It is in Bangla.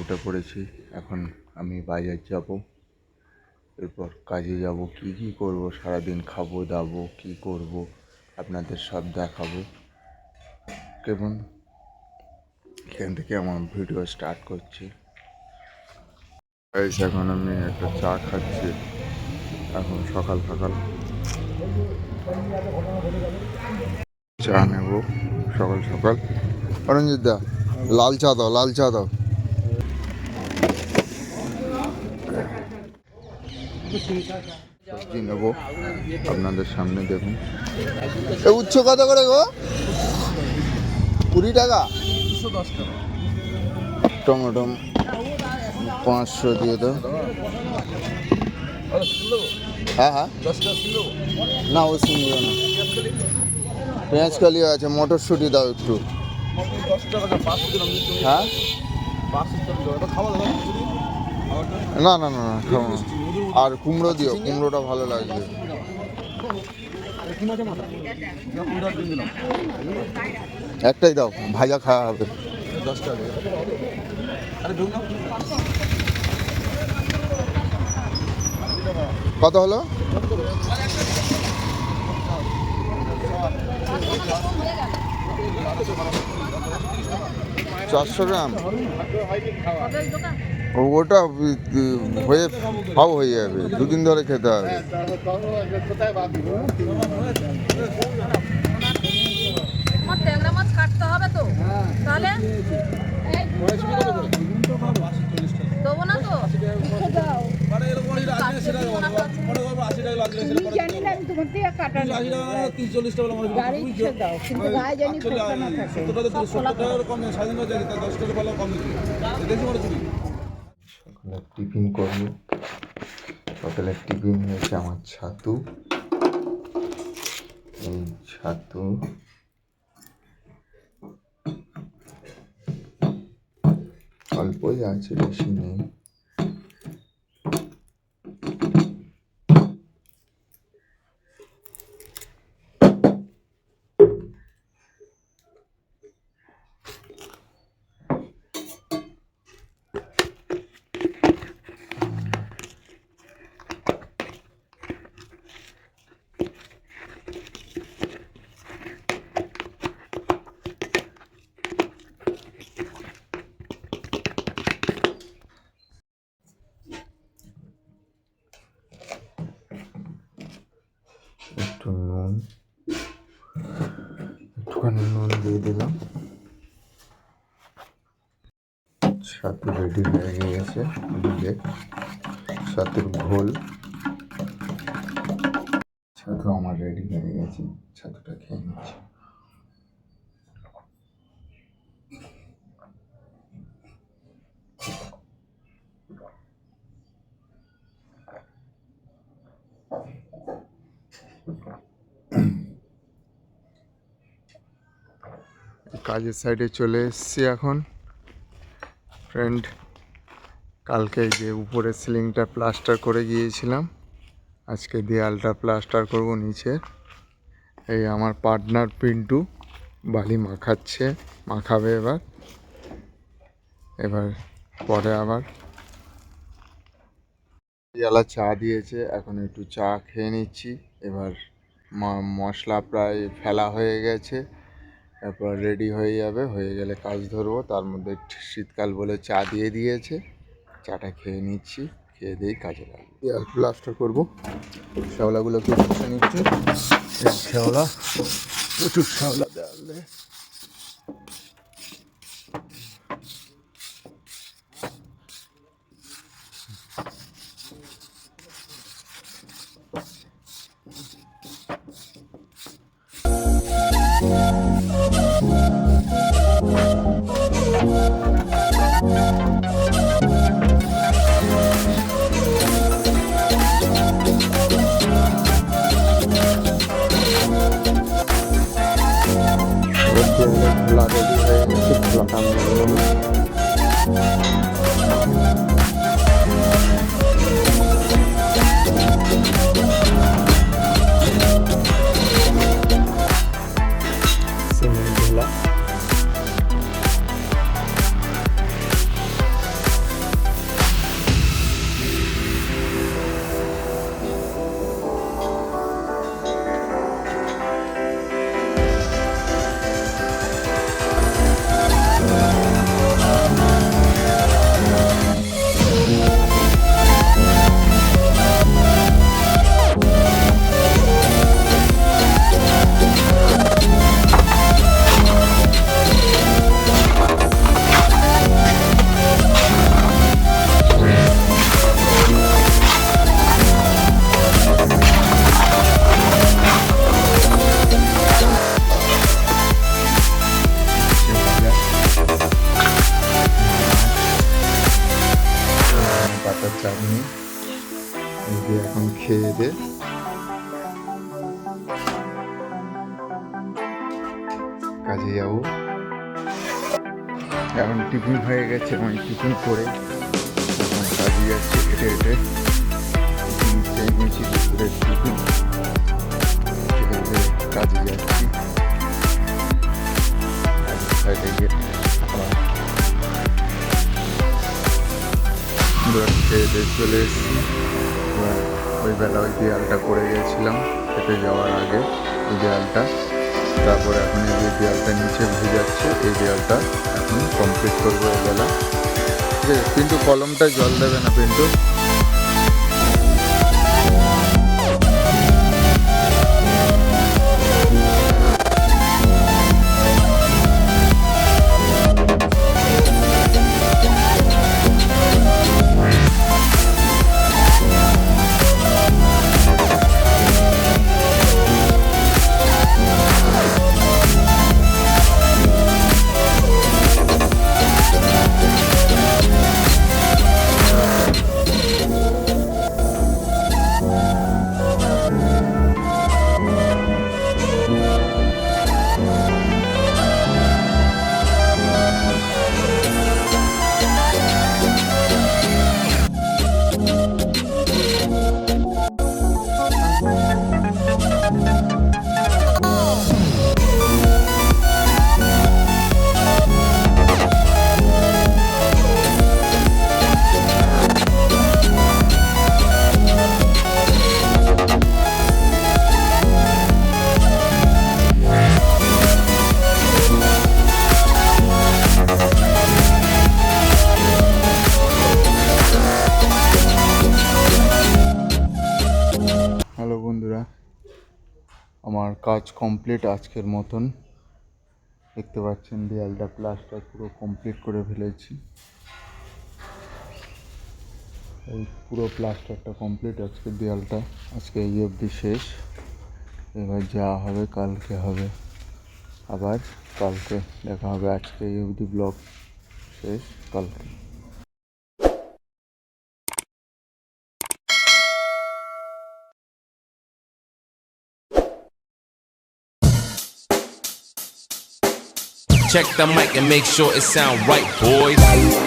উঠে পড়েছি। এখন আমি বাজার যাব, এরপর কাজে যাব। কি কি করব, সারাদিন খাবো দাবো, কি করব আপনাদের সব দেখাবো। কেমন এখান থেকে আমার ভিডিও স্টার্ট করছি। এখন আমি একটা চা খাচ্ছি, এখন সকাল সকাল চা নেব সকাল সকাল। অরঞ্জিত দা, লাল চা দাও, লাল চা দাও। সবজি নেবো আপনাদের সামনে, দেখুন। উচ্চ কত করে গো? 20 টাকা। টমেটো 500 দিয়ে দাও। হ্যাঁ হ্যাঁ, না ও সিঙ্গুলো না, পেঁয়াজ কালিও আছে। মটরশুঁটি দাও একটু। হ্যাঁ, না না না না, খাবো না। আর কুমড়ো দিও, কুমড়োটা ভালো লাগবে। একটাই দাও, ভাজা খাওয়া হবে। 10 টাকা। কত হলো? 400 গ্রাম। ওটা হয়ে খাও, হয়ে যাবে, 2 দিন ধরে খেতে হবে। কাটতে হবে তো, তাহলে দেবো না তো। টিফিন করবো। সকালের টিফিন হয়েছে আমার ছাতু। এই ছাতু অল্পই আছে, বেশি নেই। একটু নুন, একটুখানি নুন দিয়ে দিলাম। ছাতু রেডি হয়ে গিয়েছে, দিলে ছাতুর ঘোল। ছাতু আমার রেডি হয়ে গেছে, ছাতুটা খেয়ে নিচ্ছি। কাজের সাইডে চলে এসেছি এখন ফ্রেন্ড। কালকে যে উপরে সিলিংটা প্লাস্টার করে গিয়েছিলাম, আজকে দেয়ালটা প্লাস্টার করব নিচের। এই আমার পার্টনার পিন্টু বালি মাখাচ্ছে, মাখাবে এবার পরে আবার জ্বালা চা দিয়েছে, এখন একটু চা খেয়ে নিচ্ছি। এবার মশলা প্রায় ফেলা হয়ে গেছে, তারপর রেডি হয়ে যাবে, হয়ে গেলে কাজ ধরবো। তার মধ্যে শীতকাল বলে চা দিয়ে দিয়েছে, চাটা খেয়ে নিচ্ছি, খেয়ে দিয়েই কাজে লাগবে। দেয়াল প্লাস্টার করবো, শ্যাওলাগুলোকে বসে নিচ্ছি। শ্যাওলা, প্রচুর শ্যাওলা দেওয়ালে। খেয়ে দে কাজে যাবো। এখন টিফিন হয়ে গেছে, আমি টিফিন করে এখন কাজে যাচ্ছি হেঁটে হেঁটে। টিফিন খেয়ে নিয়েছি, দুপুরের টিফিন হেঁটে হেঁটে কাজে যাচ্ছি। সাইডে গিয়ে খেয়ে দিয়ে চলে এসেছি। এবার ওই বেলা ওই দেয়ালটা করে গেছিলাম হেঁটে যাওয়ার আগে, ওই দেয়ালটা। তারপরে এখন এই যে দেয়ালটা নিচে ভিজাচ্ছে, এই দেয়ালটা এখন কমপ্লিট করবো এই বেলা। ঠিক আছে, কিন্তু কলমটা জল দেবে না কিন্তু। হ্যালো বন্ধুরা, আমার কাজ কমপ্লিট আজকের মতন। দেখতে পাচ্ছেন দেয়ালটা প্লাস্টার পুরো কমপ্লিট করে ফেলেছি। এই পুরো প্লাস্টারটা কমপ্লিট আজকের দেয়ালটা। আজকে এই অবধি শেষ। এবার যা হবে কালকে হবে, আবার কালকে দেখা হবে। আজকে এই অবধি ব্লগ শেষ, কালকে। Check the mic and make sure it sound right, boys.